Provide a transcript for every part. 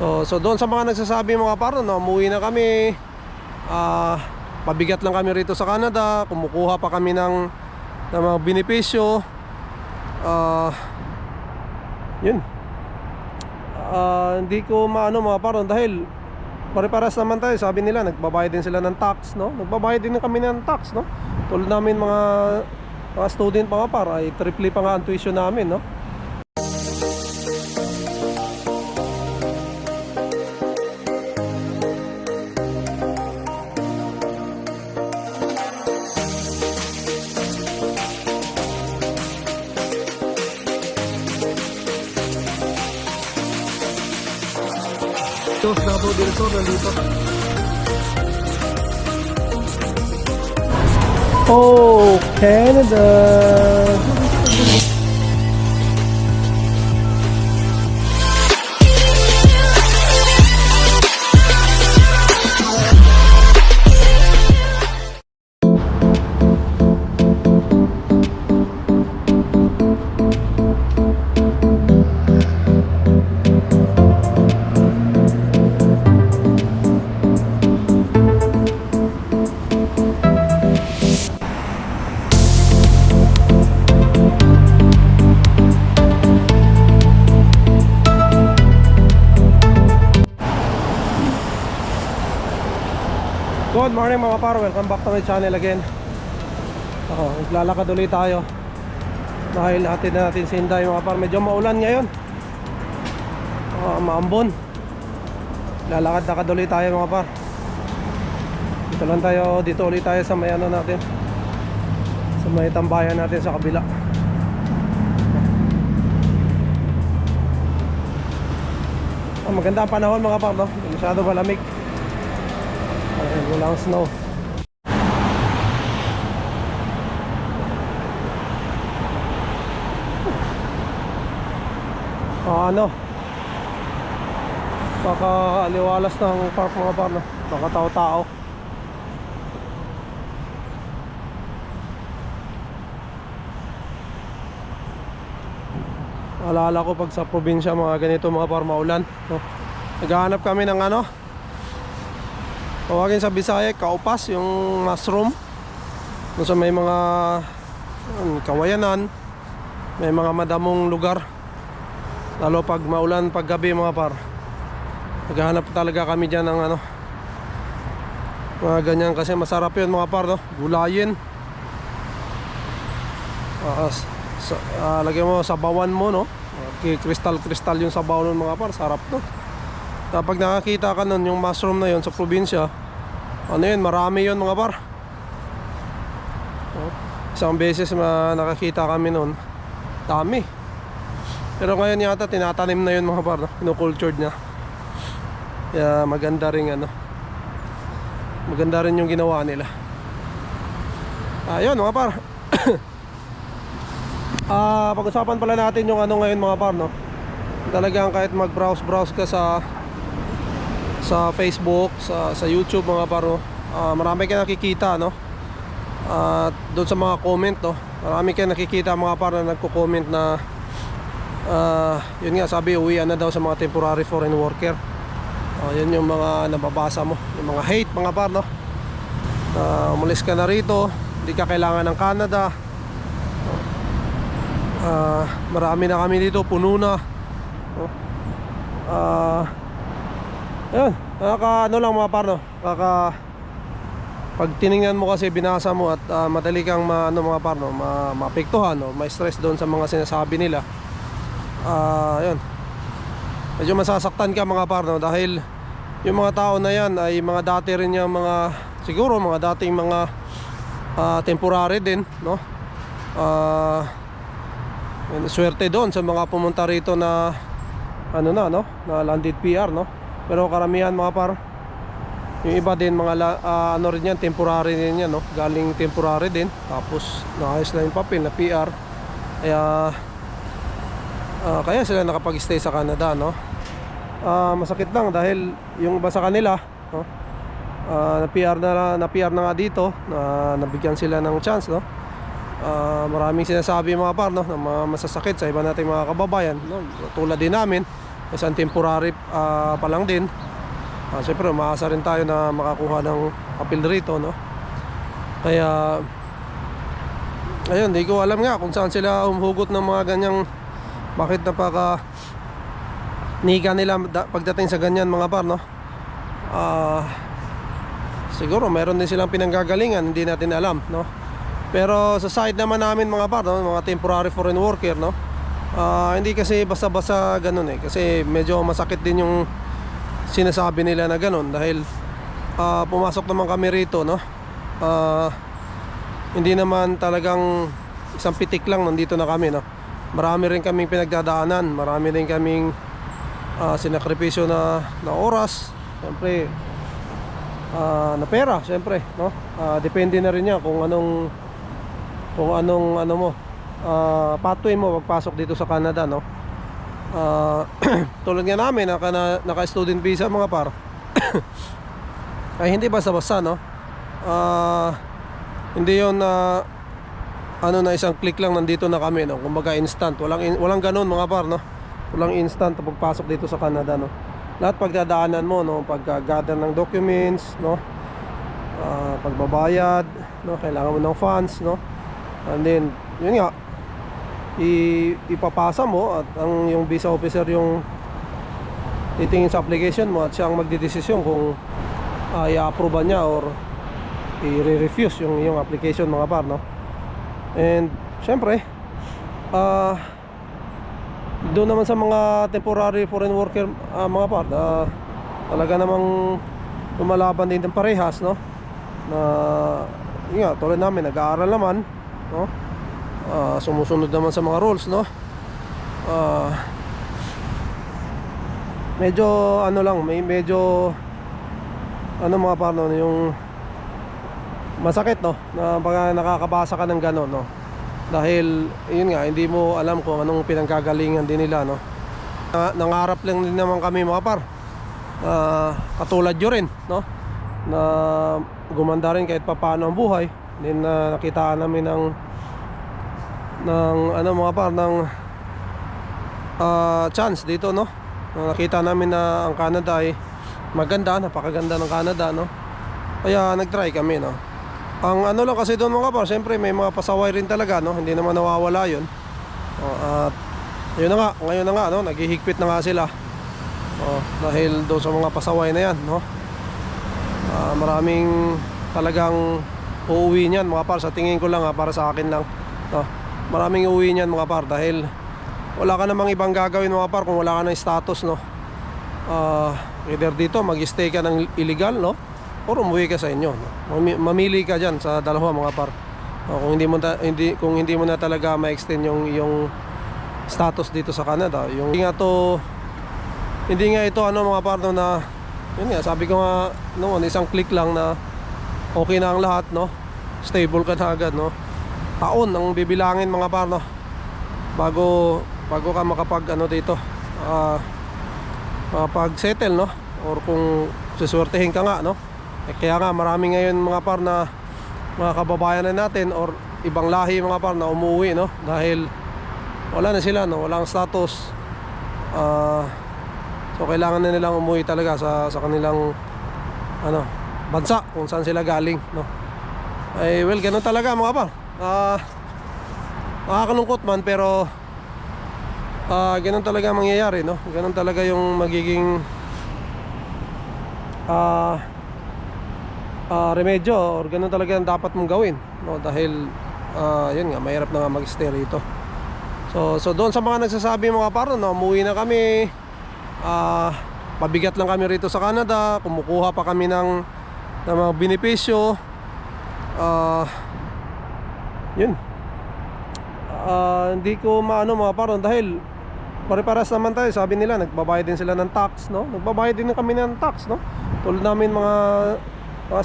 So doon sa mga nagsasabi mga par, no, umuwi na kami. Pabigat lang kami rito sa Canada, kumukuha pa kami ng mga benepisyo. Yun. Hindi ko maano mga par, dahil pare-paras naman tayo. Sabi nila nagbabayad din sila ng tax, no? Nagbabayad din kami ng tax, no? Tulad namin mga student mga par, ay triple pa nga ang tuition namin, no? Dos Davao del Sur nandito. Oh, Canada! Good morning mga par, welcome back to my channel again. Naglalakad ulit tayo dahil natin si Inday mga par. Medyo maulan ngayon, maambon. Lalakad ulit tayo mga par. Dito ulit tayo sa may ano natin, sa may tambayan natin sa kabila. Maganda ang panahon mga par, no? Masyado malamig. Walang snow. Baka aliwalas ng park mga par, no? Baka tao-tao. Alala ko pag sa probinsya mga ganito mga par, maulan, no? Naghahanap kami ng ano, tawagin sa Bisaya, kaupas, yung mushroom. Kung sa may mga kawayanan, may mga madamong lugar, lalo pag maulan paggabi mga par. Naghahanap talaga kami dyan ng ano, mga ganyan, kasi masarap yun mga par, no? Gulayin. Lagyan mo, sabawan mo, no? Kristal yung sabaw nun mga par, sarap, no? Kapag nakakita ka nun yung mushroom na yun sa probinsya, ano yun, marami yun mga par. Isang beses nakakita kami nun, dami. Pero ngayon yata tinatanim na yun mga par, no? Kinukultured niya. Kaya maganda rin ano, maganda rin yung ginawa nila. Ayun mga par. Pag-usapan pala natin yung ano ngayon mga par, no? Talagang kahit mag-browse ka sa Facebook, sa YouTube mga par, no? Marami kayo nakikita, no? Doon sa mga comment, no? Marami kayo nakikita mga par na nagko-comment na yun nga, sabi uwian na daw sa mga temporary foreign worker. Yun yung mga nababasa mo, yung mga hate mga par, no? Umalis ka na rito, hindi ka kailangan ng Canada. Marami na kami dito, puno na. Ayun, ano lang mga par, no? Pag tiningnan mo kasi, binasa mo at madali kang mga par, no? Maapektuhan, no? Ma-stress doon sa mga sinasabi nila. Ayun, medyo masasaktan ka mga par, no? Dahil yung mga tao na yan ay mga dati rin yung mga, siguro mga dating mga temporary din, no? Swerte doon sa mga pumunta rito na ano na, no? Na landed PR, no? Pero karamihan mga par, yung iba din mga ano rin yan, temporary din yan, no? Galing temporary din, tapos naayos na yung papel na PR. Kaya sila nakapag-stay sa Canada, no? Masakit lang dahil yung iba sa kanila, no? Na PR na nga dito, na nabigyan sila ng chance, no? Maraming sinasabi mga par, no, na mga masasakit sa iba nating mga kababayan, no? Tulad din namin, isang temporary pa lang din. Siyempre umaasa rin tayo na makakuha ng appeal rito, no? Kaya ayun, di ko alam nga kung saan sila humuhugot ng mga ganyang, bakit napaka niga nila pagdating sa ganyan mga par, no? Siguro meron din silang pinanggagalingan, hindi natin alam, no? Pero sa side naman namin mga par, no, mga temporary foreign worker, no, hindi kasi basta-basta ganun eh. Kasi medyo masakit din yung sinasabi nila na ganun. Dahil pumasok naman kami rito, no, hindi naman talagang isang pitik lang nandito na kami, no. Marami rin kaming pinagdadaanan, marami rin kaming sinakripisyo na oras, siyempre, na pera, siyempre, no. Depende na rin yan kung anong ano mo, pathway mo pagpasok dito sa Canada, no. Tulad nga namin, naka-student visa mga par. Ay hindi basta-basta, no. Hindi yon na na isang click lang nandito na kami, no. Kumbaga instant, walang ganun mga par, no. Walang instant pagpasok dito sa Canada, no. Lahat pagdadaanan mo, no, pagka-gather ng documents, no, pagbabayad, no, kailangan mo ng funds, no. And then yun nga, ipapasa mo at yung visa officer yung titingin sa application mo at siya ang magdedesisyon kung i-approve niya or i-refuse yung application mga par, no. And syempre doon naman sa mga temporary foreign worker mga par, talaga namang lumalaban din ng parehas, no, na yun nga, tulad namin nag-aaral naman, no, sumusunod naman sa mga rules, no. Medyo lang, medyo mga par, no, yung masakit, no, na pag nakakabasa ka ng gano'n, no. Dahil yun nga, hindi mo alam kung anong pinanggagalingan din nila, no. Nangarap lang din naman kami mga par, katulad nyo rin, no, na gumanda rin kahit papaano ang buhay. Then nakitaan namin ng mga par, ng chance dito, no. Nakita namin na ang Canada ay maganda, napakaganda ng Canada, no. Kaya nagtry kami, no. Ang lang kasi doon mga par, siyempre may mga pasaway rin talaga, no. Hindi naman nawawala yun. At yun na nga, ngayon na nga, no, naghihigpit na nga sila, dahil doon sa mga pasaway na yan, no. Maraming talagang uuwi niyan mga par, sa tingin ko lang, para sa akin lang, no. Maraming uuwi niyan mga par, dahil wala ka namang ibang gagawin mga par kung wala ka ng status, no. Either dito mag-stay ka ng illegal, no, or umuwi ka sa inyo, no? Mamili ka dyan sa dalawa mga par. Kung hindi mo na talaga ma-extend yung status dito sa Canada, hindi nga ito mga par, no, na yun nga, sabi ko nga noon, isang click lang na okay na ang lahat, no. Stable ka na agad, no. Taon ang bibilangin mga par, no, bago ka makapag dito, makapag-settle, no, or kung suswertehin ka nga, no. Kaya nga marami ngayon mga par na mga kababayan na natin or ibang lahi mga par na umuwi, no, dahil wala na sila, no, walang status. So kailangan na nilang umuwi talaga sa kanilang bansa kung saan sila galing, no. Ay well, ganun talaga mga par. Nakakalungkot man, pero ganun talaga mangyayari, no. Ganun talaga yung magiging remedyo, or ganun talaga ang dapat mong gawin, no, dahil yun nga, mahirap na nga mag-stay rito. So doon sa mga nagsasabi mga par, no, umuwi na kami, mabigat lang kami rito sa Canada, kumukuha pa kami ng mga benepisyo, yun, hindi ko maano mga par, dahil pare-paras naman tayo. Sabi nila nagbabayad din sila ng tax, no. Nagbabayad din kami ng tax, no. Tulad namin mga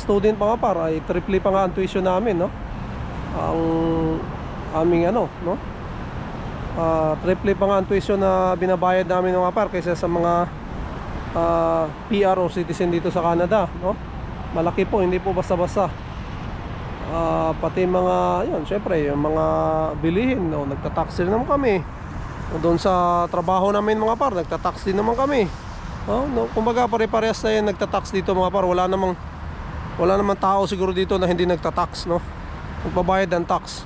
student mga par, ay triple pa nga ang tuition namin, no. Ang aming no, triple pa nga ang tuition na binabayad namin mga par kaysa sa mga PR o citizen dito sa Canada, no. Malaki po, hindi po basta-basta. Pati mga yun, syempre yung mga bilihin, no, nagtatax rin naman kami, doon sa trabaho namin mga par, nagtatax din naman kami. No, kumbaga pare-parehas tayo nagtatax dito mga par. Wala namang tao siguro dito na hindi nagtatax, no. Magbabayad ng tax.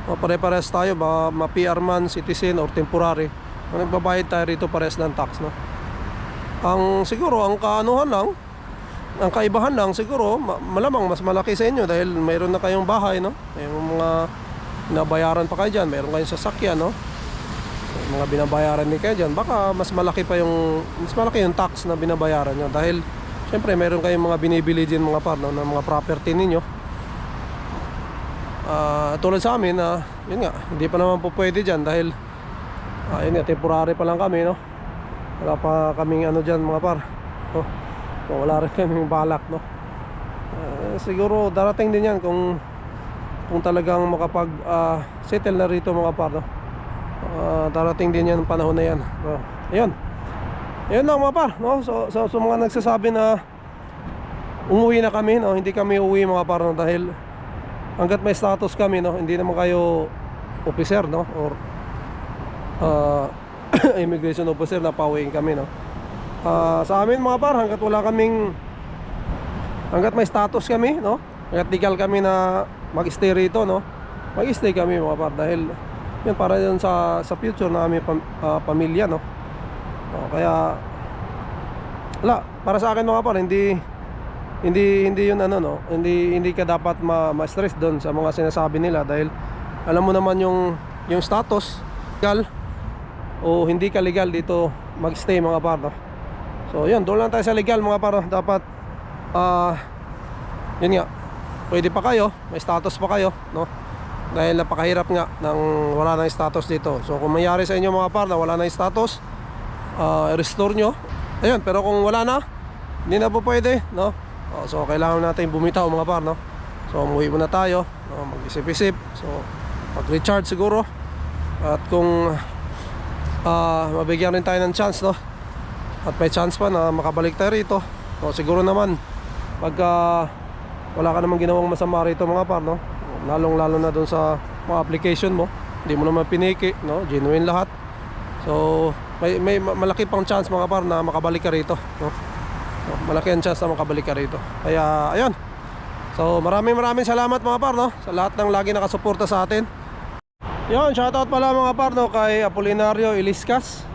Pare-parehas tayo, ma-PR man, citizen or temporary. Nagbabayad tayo rito parehas ng tax, no. Ang siguro ang kaanuhan lang, ang kaibahan lang siguro, malamang mas malaki sa inyo dahil mayroon na kayong bahay, no. May mga binabayaran pa kayo dyan, mayroon kayong sasakyan, no. May mga binabayaran din kayo dyan. Baka mas malaki yung tax na binabayaran nyo dahil syempre mayroon kayong mga binibili din mga par, no, ng mga property ninyo. Tulad sa amin na yun nga, hindi pa naman po pwede dyan dahil yun nga, temporary pa lang kami, no. Wala pa kaming ano dyan mga par, no? Wala rin kaming balak, no. Siguro darating din yan kung talagang makapag settle na rito mga par, no. Darating din yan panahon na yan. Ayun lang mga par, no. So mga nagsasabi na umuwi na kami, no, hindi kami uuwi mga par, no, dahil hanggat may status kami, no, hindi naman kayo officer, no, or immigration officer na pauwiin kami, no. Sa amin mga par, hanggat may status kami, no, hanggat legal kami na mag-stay rito, no, mag-stay kami mga par dahil yan para yun sa future na aming pamilya, no. Kaya wala, para sa akin mga par, hindi yun ano, no, hindi ka dapat ma-stress doon sa mga sinasabi nila dahil alam mo naman yung status legal o hindi ka legal dito mag-stay mga par, no. So yun, doon lang tayo sa legal mga par, no. Dapat yun nga, pwede pa kayo, may status pa kayo, no, dahil napakahirap nga nang wala nang status dito. So kung mayari sa inyo mga par na wala nang status, i-restore nyo. Ayun, pero kung wala na, hindi na po pwede, no. So kailangan natin bumitaw mga par, no. So umuwi muna tayo, no? Mag-isip-isip. So mag-recharge siguro. At kung mabigyan rin tayo ng chance, no, at may chance pa na makabalik tayo rito, so siguro naman pagka wala ka namang ginawang masama rito mga par, no, lalong-lalo na doon sa mga application mo, hindi mo naman piniki, no, genuine lahat. So may malaki pang chance mga par na makabalik ka rito, no. So, malaki ang chance na makabalik ka rito. Kaya ayun. So maraming salamat mga par, no, sa lahat ng lagi nakasuporta sa atin. Yun, shoutout pala mga par, no, kay Apolinario Iliscas.